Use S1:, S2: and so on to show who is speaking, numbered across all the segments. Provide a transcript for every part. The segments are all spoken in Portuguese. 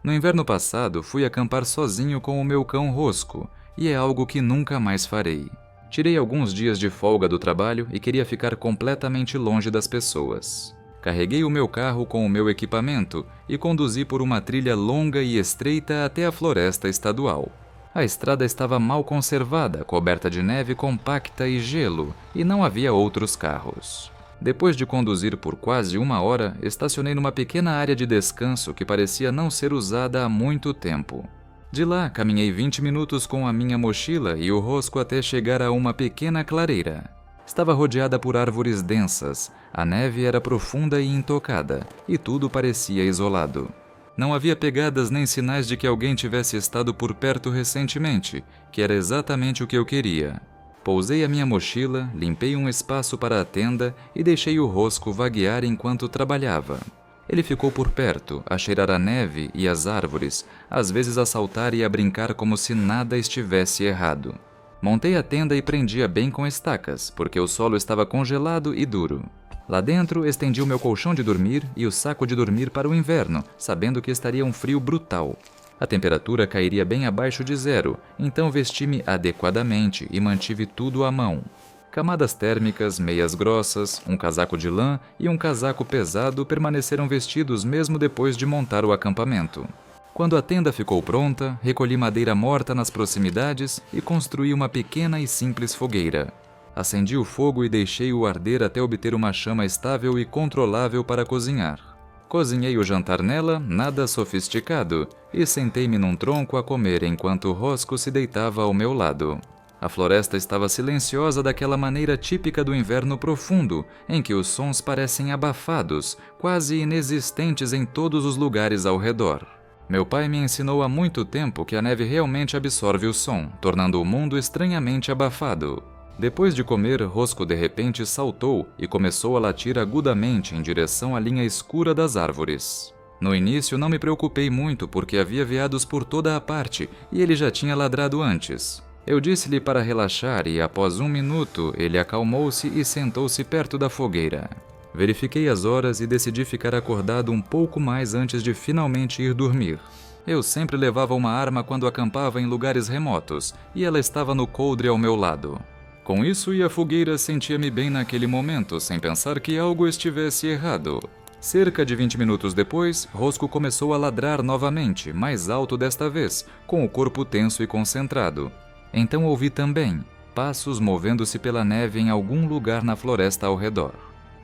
S1: No inverno passado, fui acampar sozinho com o meu cão Rosco, e é algo que nunca mais farei. Tirei alguns dias de folga do trabalho e queria ficar completamente longe das pessoas. Carreguei o meu carro com o meu equipamento e conduzi por uma trilha longa e estreita até a floresta estadual. A estrada estava mal conservada, coberta de neve compacta e gelo, e não havia outros carros. Depois de conduzir por quase 1 hora, estacionei numa pequena área de descanso que parecia não ser usada há muito tempo. De lá, caminhei 20 minutos com a minha mochila e o Rosco até chegar a uma pequena clareira. Estava rodeada por árvores densas, a neve era profunda e intocada, e tudo parecia isolado. Não havia pegadas nem sinais de que alguém tivesse estado por perto recentemente, que era exatamente o que eu queria. Pousei a minha mochila, limpei um espaço para a tenda e deixei o Rosco vaguear enquanto trabalhava. Ele ficou por perto, a cheirar a neve e as árvores, às vezes a saltar e a brincar como se nada estivesse errado. Montei a tenda e prendi-a bem com estacas, porque o solo estava congelado e duro. Lá dentro, estendi o meu colchão de dormir e o saco de dormir para o inverno, sabendo que estaria um frio brutal. A temperatura cairia bem abaixo de 0, então vesti-me adequadamente e mantive tudo à mão. Camadas térmicas, meias grossas, um casaco de lã e um casaco pesado permaneceram vestidos mesmo depois de montar o acampamento. Quando a tenda ficou pronta, recolhi madeira morta nas proximidades e construí uma pequena e simples fogueira. Acendi o fogo e deixei-o arder até obter uma chama estável e controlável para cozinhar. Cozinhei o jantar nela, nada sofisticado, e sentei-me num tronco a comer enquanto o Rosco se deitava ao meu lado. A floresta estava silenciosa daquela maneira típica do inverno profundo, em que os sons parecem abafados, quase inexistentes em todos os lugares ao redor. Meu pai me ensinou há muito tempo que a neve realmente absorve o som, tornando o mundo estranhamente abafado. Depois de comer, Rosco de repente saltou e começou a latir agudamente em direção à linha escura das árvores. No início não me preocupei muito porque havia veados por toda a parte e ele já tinha ladrado antes. Eu disse-lhe para relaxar e após 1 minuto ele acalmou-se e sentou-se perto da fogueira. Verifiquei as horas e decidi ficar acordado um pouco mais antes de finalmente ir dormir. Eu sempre levava uma arma quando acampava em lugares remotos e ela estava no coldre ao meu lado. Com isso e a fogueira, sentia-me bem naquele momento, sem pensar que algo estivesse errado. Cerca de 20 minutos depois, Rosco começou a ladrar novamente, mais alto desta vez, com o corpo tenso e concentrado. Então ouvi também passos movendo-se pela neve em algum lugar na floresta ao redor.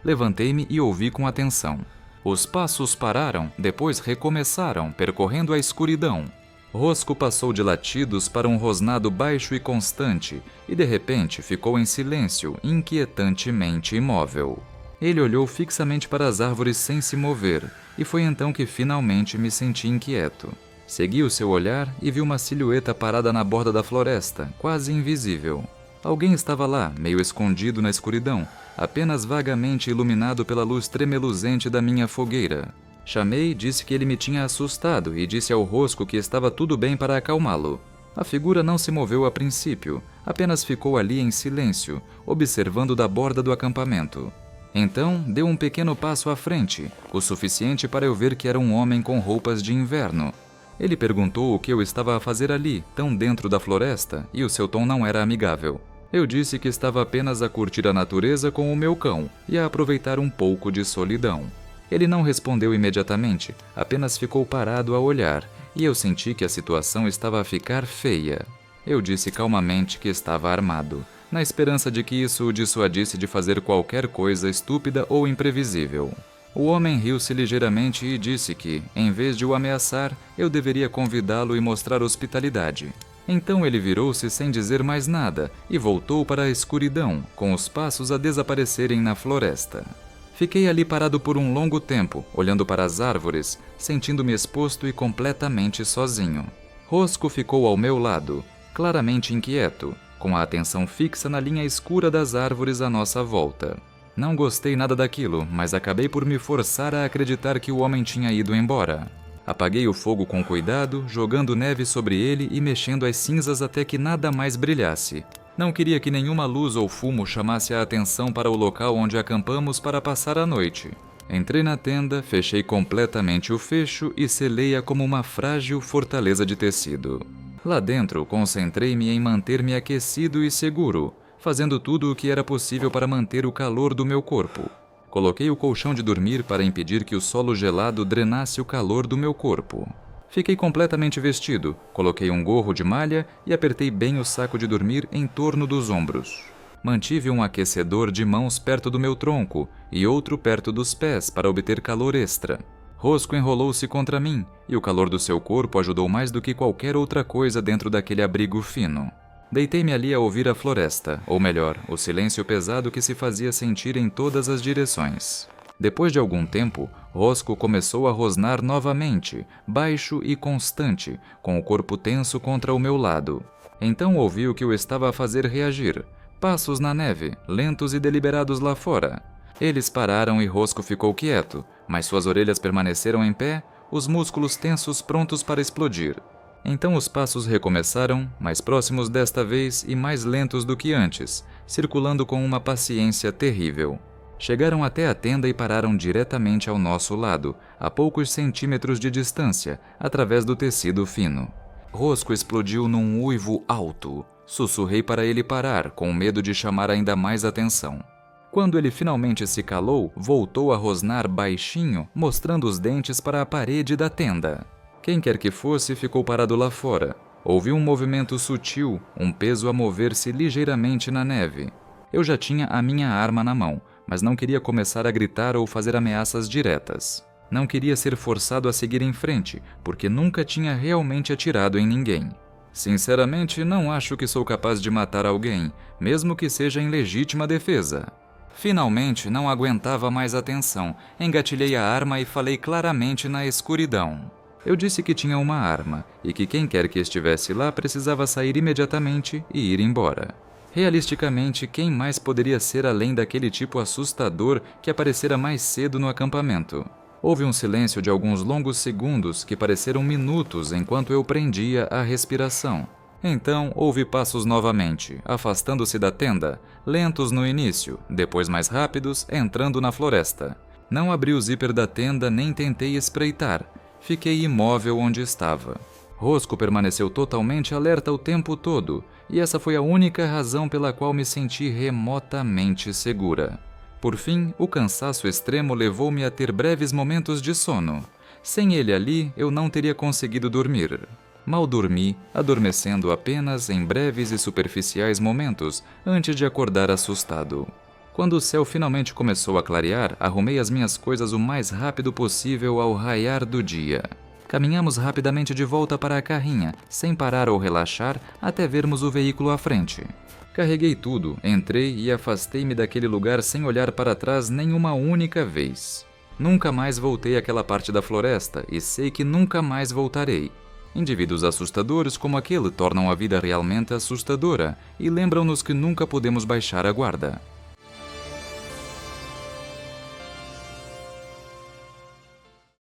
S1: Levantei-me e ouvi com atenção. Os passos pararam, depois recomeçaram, percorrendo a escuridão. Rosco passou de latidos para um rosnado baixo e constante, e de repente ficou em silêncio, inquietantemente imóvel. Ele olhou fixamente para as árvores sem se mover, e foi então que finalmente me senti inquieto. Segui o seu olhar e vi uma silhueta parada na borda da floresta, quase invisível. Alguém estava lá, meio escondido na escuridão, apenas vagamente iluminado pela luz tremeluzente da minha fogueira. Chamei, disse que ele me tinha assustado e disse ao Rosco que estava tudo bem para acalmá-lo. A figura não se moveu a princípio, apenas ficou ali em silêncio, observando da borda do acampamento. Então, deu um pequeno passo à frente, o suficiente para eu ver que era um homem com roupas de inverno. Ele perguntou o que eu estava a fazer ali, tão dentro da floresta, e o seu tom não era amigável. Eu disse que estava apenas a curtir a natureza com o meu cão e a aproveitar um pouco de solidão. Ele não respondeu imediatamente, apenas ficou parado a olhar, e eu senti que a situação estava a ficar feia. Eu disse calmamente que estava armado, na esperança de que isso o dissuadisse de fazer qualquer coisa estúpida ou imprevisível. O homem riu-se ligeiramente e disse que, em vez de o ameaçar, eu deveria convidá-lo e mostrar hospitalidade. Então ele virou-se sem dizer mais nada e voltou para a escuridão, com os passos a desaparecerem na floresta. Fiquei ali parado por um longo tempo, olhando para as árvores, sentindo-me exposto e completamente sozinho. Rosco ficou ao meu lado, claramente inquieto, com a atenção fixa na linha escura das árvores à nossa volta. Não gostei nada daquilo, mas acabei por me forçar a acreditar que o homem tinha ido embora. Apaguei o fogo com cuidado, jogando neve sobre ele e mexendo as cinzas até que nada mais brilhasse. Não queria que nenhuma luz ou fumo chamasse a atenção para o local onde acampamos para passar a noite. Entrei na tenda, fechei completamente o fecho e selei-a como uma frágil fortaleza de tecido. Lá dentro, concentrei-me em manter-me aquecido e seguro, fazendo tudo o que era possível para manter o calor do meu corpo. Coloquei o colchão de dormir para impedir que o solo gelado drenasse o calor do meu corpo. Fiquei completamente vestido, coloquei um gorro de malha e apertei bem o saco de dormir em torno dos ombros. Mantive um aquecedor de mãos perto do meu tronco e outro perto dos pés para obter calor extra. Rosco enrolou-se contra mim e o calor do seu corpo ajudou mais do que qualquer outra coisa dentro daquele abrigo fino. Deitei-me ali a ouvir a floresta, ou melhor, o silêncio pesado que se fazia sentir em todas as direções. Depois de algum tempo, Rosco começou a rosnar novamente, baixo e constante, com o corpo tenso contra o meu lado. Então ouvi o que o estava a fazer reagir. Passos na neve, lentos e deliberados lá fora. Eles pararam e Rosco ficou quieto, mas suas orelhas permaneceram em pé, os músculos tensos prontos para explodir. Então os passos recomeçaram, mais próximos desta vez e mais lentos do que antes, circulando com uma paciência terrível. Chegaram até a tenda e pararam diretamente ao nosso lado, a poucos centímetros de distância, através do tecido fino. Rosco explodiu num uivo alto. Sussurrei para ele parar, com medo de chamar ainda mais atenção. Quando ele finalmente se calou, voltou a rosnar baixinho, mostrando os dentes para a parede da tenda. Quem quer que fosse ficou parado lá fora. Ouvi um movimento sutil, um peso a mover-se ligeiramente na neve. Eu já tinha a minha arma na mão, mas não queria começar a gritar ou fazer ameaças diretas. Não queria ser forçado a seguir em frente, porque nunca tinha realmente atirado em ninguém. Sinceramente, não acho que sou capaz de matar alguém, mesmo que seja em legítima defesa. Finalmente, não aguentava mais a tensão, engatilhei a arma e falei claramente na escuridão. Eu disse que tinha uma arma, e que quem quer que estivesse lá precisava sair imediatamente e ir embora. Realisticamente, quem mais poderia ser além daquele tipo assustador que aparecera mais cedo no acampamento? Houve um silêncio de alguns longos segundos que pareceram minutos enquanto eu prendia a respiração. Então, ouvi passos novamente, afastando-se da tenda, lentos no início, depois mais rápidos, entrando na floresta. Não abri o zíper da tenda nem tentei espreitar. Fiquei imóvel onde estava. Rosco permaneceu totalmente alerta o tempo todo, e essa foi a única razão pela qual me senti remotamente segura. Por fim, o cansaço extremo levou-me a ter breves momentos de sono. Sem ele ali, eu não teria conseguido dormir. Mal dormi, adormecendo apenas em breves e superficiais momentos antes de acordar assustado. Quando o céu finalmente começou a clarear, arrumei as minhas coisas o mais rápido possível ao raiar do dia. Caminhamos rapidamente de volta para a carrinha, sem parar ou relaxar, até vermos o veículo à frente. Carreguei tudo, entrei e afastei-me daquele lugar sem olhar para trás nem uma única vez. Nunca mais voltei àquela parte da floresta e sei que nunca mais voltarei. Indivíduos assustadores como aquele tornam a vida realmente assustadora e lembram-nos que nunca podemos baixar a guarda.